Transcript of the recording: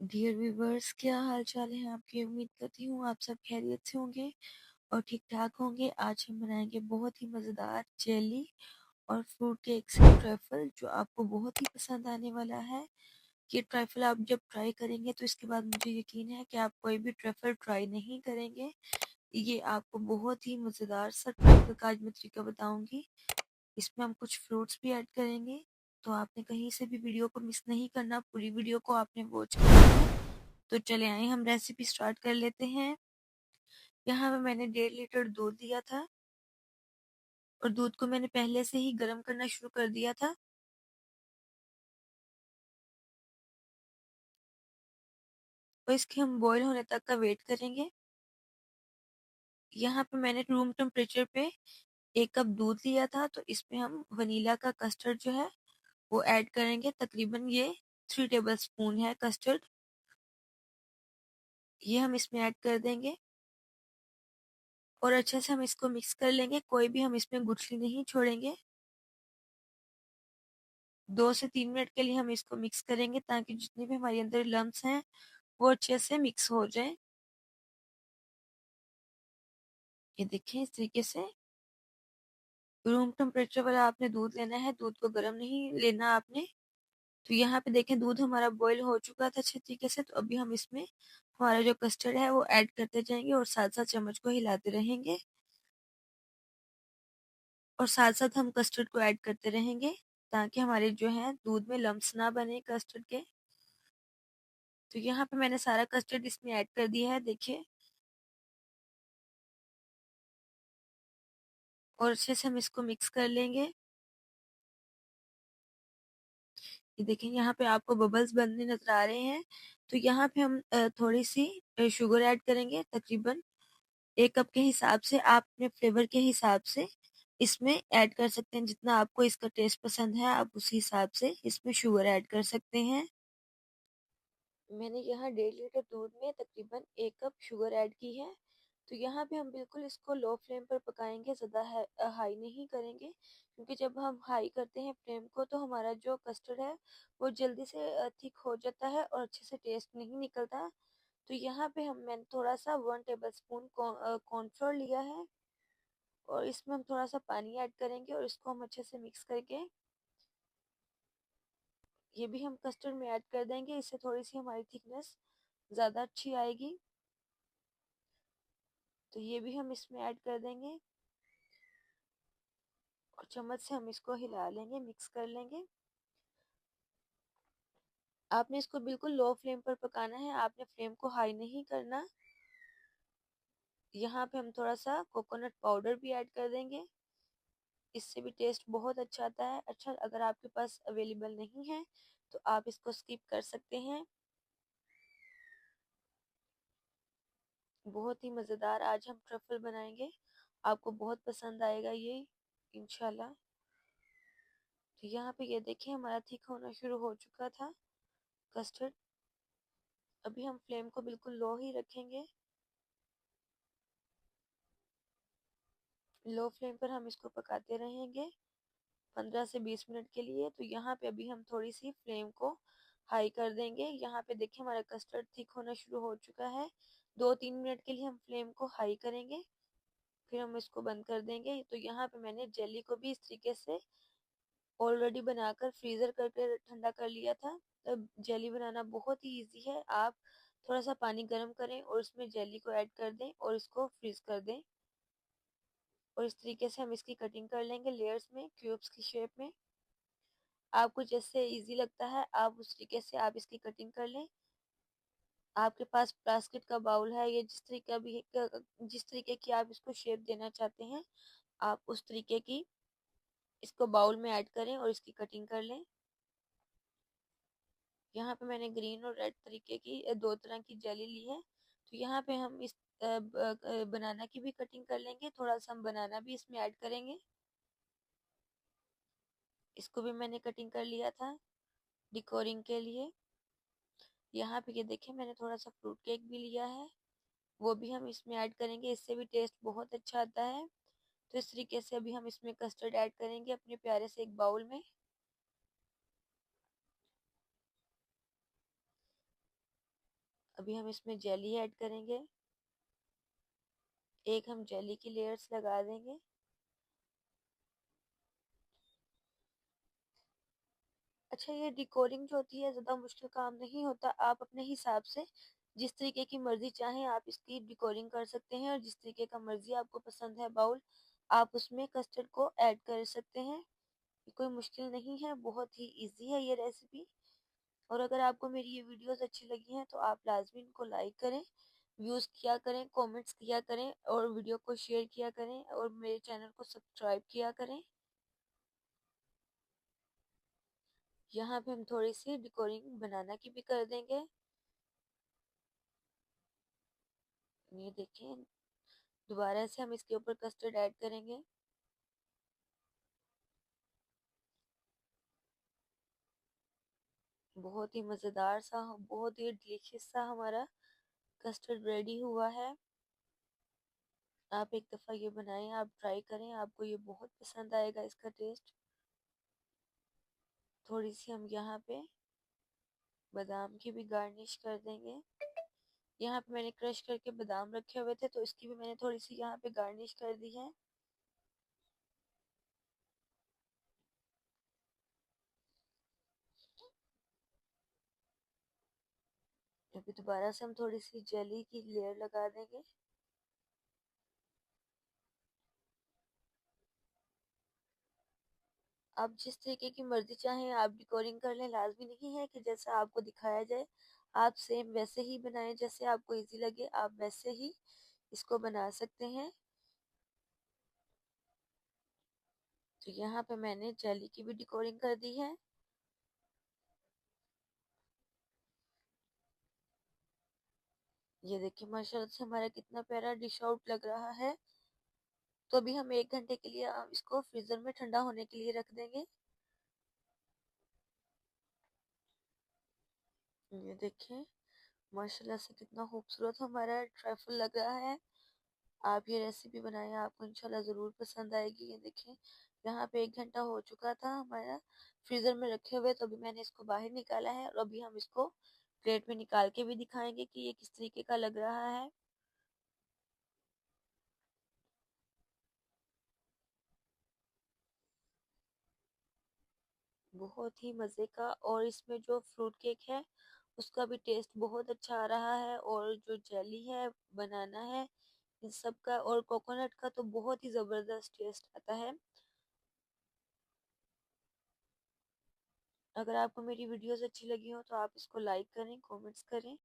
Dear viewers, क्या हाल चाल है आपकी। उम्मीद करती हूँ आप सब खैरियत से होंगे और ठीक ठाक होंगे। आज हम बनाएंगे बहुत ही मज़ेदार जेली और फ्रूट केक से ट्रैफल, जो आपको बहुत ही पसंद आने वाला है। ये ट्रैफल आप जब ट्राई करेंगे तो इसके बाद मुझे यकीन है कि आप कोई भी ट्रैफल ट्राई नहीं करेंगे। ये आपको बहुत ही मज़ेदार सा ट्रैफल का आज मैं तरीका बताऊंगी। इसमें हम कुछ फ्रूट्स भी ऐड करेंगे, तो आपने कहीं से भी वीडियो को मिस नहीं करना, पूरी वीडियो को आपने वॉच करना है। तो चले आए हम रेसिपी स्टार्ट कर लेते हैं। यहाँ पे मैंने 1.5 लीटर दूध लिया था और दूध को मैंने पहले से ही गर्म करना शुरू कर दिया था। और इसके हम बॉईल होने तक का वेट करेंगे। यहाँ पे मैंने रूम टेम्परेचर पे 1 कप दूध लिया था, तो इसमें हम वनीला का कस्टर्ड जो है वो ऐड करेंगे। तकरीबन ये 3 टेबल स्पून है कस्टर्ड, ये हम इसमें ऐड कर देंगे और अच्छे से हम इसको मिक्स कर लेंगे। कोई भी हम इसमें गुठली नहीं छोड़ेंगे। 2 से 3 मिनट के लिए हम इसको मिक्स करेंगे ताकि जितने भी हमारे अंदर लम्स हैं वो अच्छे से मिक्स हो जाए। ये देखिए, इस तरीके से रूम टेम्परेचर वाला आपने दूध लेना है, दूध को गर्म नहीं लेना आपने। तो यहाँ पे देखें, दूध हमारा बॉईल हो चुका था अच्छे तरीके से। तो अभी हम इसमें हमारा जो कस्टर्ड है वो ऐड करते जाएंगे और साथ साथ चम्मच को हिलाते रहेंगे और साथ साथ हम कस्टर्ड को ऐड करते रहेंगे ताकि हमारे जो है दूध में लम्स ना बने कस्टर्ड के। तो यहाँ पे मैंने सारा कस्टर्ड इसमें ऐड कर दिया है, देखिए। और अच्छे से हम इसको मिक्स कर लेंगे। ये देखें, यहाँ पे आपको बबल्स बनने नजर आ रहे हैं। तो यहाँ पे हम थोड़ी सी शुगर ऐड करेंगे। तकरीबन 1 कप के हिसाब से आप अपने फ्लेवर के हिसाब से इसमें ऐड कर सकते हैं। जितना आपको इसका टेस्ट पसंद है आप उसी हिसाब से इसमें शुगर ऐड कर सकते हैं। मैंने यहाँ 1.5 लीटर दूध में तकरीबन 1 कप शुगर ऐड की है। तो यहाँ पे हम बिल्कुल इसको लो फ्लेम पर पकाएंगे, ज़्यादा हाई नहीं करेंगे, क्योंकि जब हम हाई करते हैं फ्लेम को तो हमारा जो कस्टर्ड है वो जल्दी से थिक हो जाता है और अच्छे से टेस्ट नहीं निकलता। तो यहाँ पे मैंने थोड़ा सा 1 टेबल स्पून कॉर्नफ्लोर लिया है और इसमें हम थोड़ा सा पानी ऐड करेंगे और इसको हम अच्छे से मिक्स करके ये भी हम कस्टर्ड में ऐड कर देंगे। इससे थोड़ी सी हमारी थिकनेस ज़्यादा अच्छी आएगी। तो ये भी हम इसमें ऐड कर देंगे और चम्मच से हम इसको हिला लेंगे, मिक्स कर लेंगे। आपने इसको बिल्कुल लो फ्लेम पर पकाना है, आपने फ्लेम को हाई नहीं करना। यहाँ पे हम थोड़ा सा कोकोनट पाउडर भी ऐड कर देंगे, इससे भी टेस्ट बहुत अच्छा आता है। अच्छा, अगर आपके पास अवेलेबल नहीं है तो आप इसको स्किप कर सकते हैं। बहुत ही मज़ेदार आज हम ट्रफल बनाएंगे, आपको बहुत पसंद आएगा ये, इंशाल्लाह। तो यहाँ पे ये देखिए, हमारा थिक होना शुरू हो चुका था कस्टर्ड। अभी हम फ्लेम को बिल्कुल लो ही रखेंगे। लो फ्लेम पर हम इसको पकाते रहेंगे 15 से 20 मिनट के लिए। तो यहाँ पे अभी हम थोड़ी सी फ्लेम को हाई कर देंगे। यहाँ पे देखिए, हमारा कस्टर्ड थिक होना शुरू हो चुका है। 2-3 मिनट के लिए हम फ्लेम को हाई करेंगे, फिर हम इसको बंद कर देंगे। तो यहाँ पे मैंने जेली को भी इस तरीके से ऑलरेडी बनाकर फ्रीज़र करके ठंडा कर लिया था। तब जेली बनाना बहुत ही इजी है। आप थोड़ा सा पानी गर्म करें और उसमें जेली को ऐड कर दें और इसको फ्रीज कर दें। और इस तरीके से हम इसकी कटिंग कर लेंगे लेयर्स में, क्यूब्स की शेप में। आपको जैसे इजी लगता है आप उस तरीके से आप इसकी कटिंग कर लें। आपके पास प्लास्टिक का बाउल है या जिस तरीके की आप इसको शेप देना चाहते हैं, आप उस तरीके की इसको बाउल में ऐड करें और इसकी कटिंग कर लें। यहाँ पे मैंने ग्रीन और रेड तरीके की 2 तरह की जेली ली है। तो यहाँ पे हम इस बनाना की भी कटिंग कर लेंगे, थोड़ा सा हम बनाना भी इसमें ऐड करेंगे। इसको भी मैंने कटिंग कर लिया था डेकोरिंग के लिए। यहाँ पे ये देखें, मैंने थोड़ा सा फ्रूट केक भी लिया है, वो भी हम इसमें ऐड करेंगे, इससे भी टेस्ट बहुत अच्छा आता है। तो इस तरीके से अभी हम इसमें कस्टर्ड ऐड करेंगे अपने प्यारे से एक बाउल में। अभी हम इसमें जेली ऐड करेंगे। एक हम जेली की लेयर्स लगा देंगे। अच्छा, ये डिकोरिंग जो होती है ज़्यादा मुश्किल काम नहीं होता। आप अपने हिसाब से जिस तरीके की मर्जी चाहें आप इसकी डिकोरिंग कर सकते हैं, और जिस तरीके का मर्जी आपको पसंद है बाउल, आप उसमें कस्टर्ड को ऐड कर सकते हैं। कोई मुश्किल नहीं है, बहुत ही इजी है ये रेसिपी। और अगर आपको मेरी ये वीडियोस अच्छी लगी हैं तो आप लाजमी इनको लाइक करें, व्यूज़ किया करें, कमेंट्स किया करें, और वीडियो को शेयर किया करें, और मेरे चैनल को सब्सक्राइब किया करें। यहाँ पे हम थोड़ी सी डेकोरिंग बनाना की भी कर देंगे। ये देखें, दोबारा से हम इसके ऊपर कस्टर्ड ऐड करेंगे। बहुत ही मज़ेदार सा, बहुत ही डिलीशियस सा हमारा कस्टर्ड रेडी हुआ है। आप एक दफ़ा ये बनाएं, आप ट्राई करें, आपको ये बहुत पसंद आएगा इसका टेस्ट। थोड़ी सी हम यहाँ पे बादाम की भी गार्निश कर देंगे। यहाँ पे मैंने क्रश करके बादाम रखे हुए थे तो इसकी भी मैंने थोड़ी सी यहाँ पे गार्निश कर दी है। अभी दोबारा से हम थोड़ी सी जेली की लेयर लगा देंगे। आप जिस तरीके की मर्जी चाहें आप डेकोरिंग कर लें, लाजमी नहीं है कि जैसा आपको दिखाया जाए आप सेम वैसे ही बनाएं, जैसे आपको इजी लगे आप वैसे ही इसको बना सकते हैं। तो यहाँ पे मैंने जेली की भी डेकोरिंग कर दी है। ये देखिए माशाल्लाह से हमारा कितना प्यारा डिश आउट लग रहा है। तो अभी हम 1 घंटे के लिए इसको फ्रीजर में ठंडा होने के लिए रख देंगे। ये देखें माशाल्लाह से कितना खूबसूरत हमारा ट्रैफल लग रहा है। आप ये रेसिपी बनाएं, आपको इंशाल्लाह ज़रूर पसंद आएगी। ये देखें यहाँ पे 1 घंटा हो चुका था हमारा फ्रीज़र में रखे हुए, तो अभी मैंने इसको बाहर निकाला है, और अभी हम इसको प्लेट में निकाल के भी दिखाएंगे कि ये किस तरीके का लग रहा है। बहुत ही मज़े का, और इसमें जो फ्रूट केक है उसका भी टेस्ट बहुत अच्छा आ रहा है, और जो जेली है, बनाना है, इन सब का और कोकोनट का तो बहुत ही ज़बरदस्त टेस्ट आता है। अगर आपको मेरी वीडियोस अच्छी लगी हो तो आप इसको लाइक करें, कमेंट्स करें।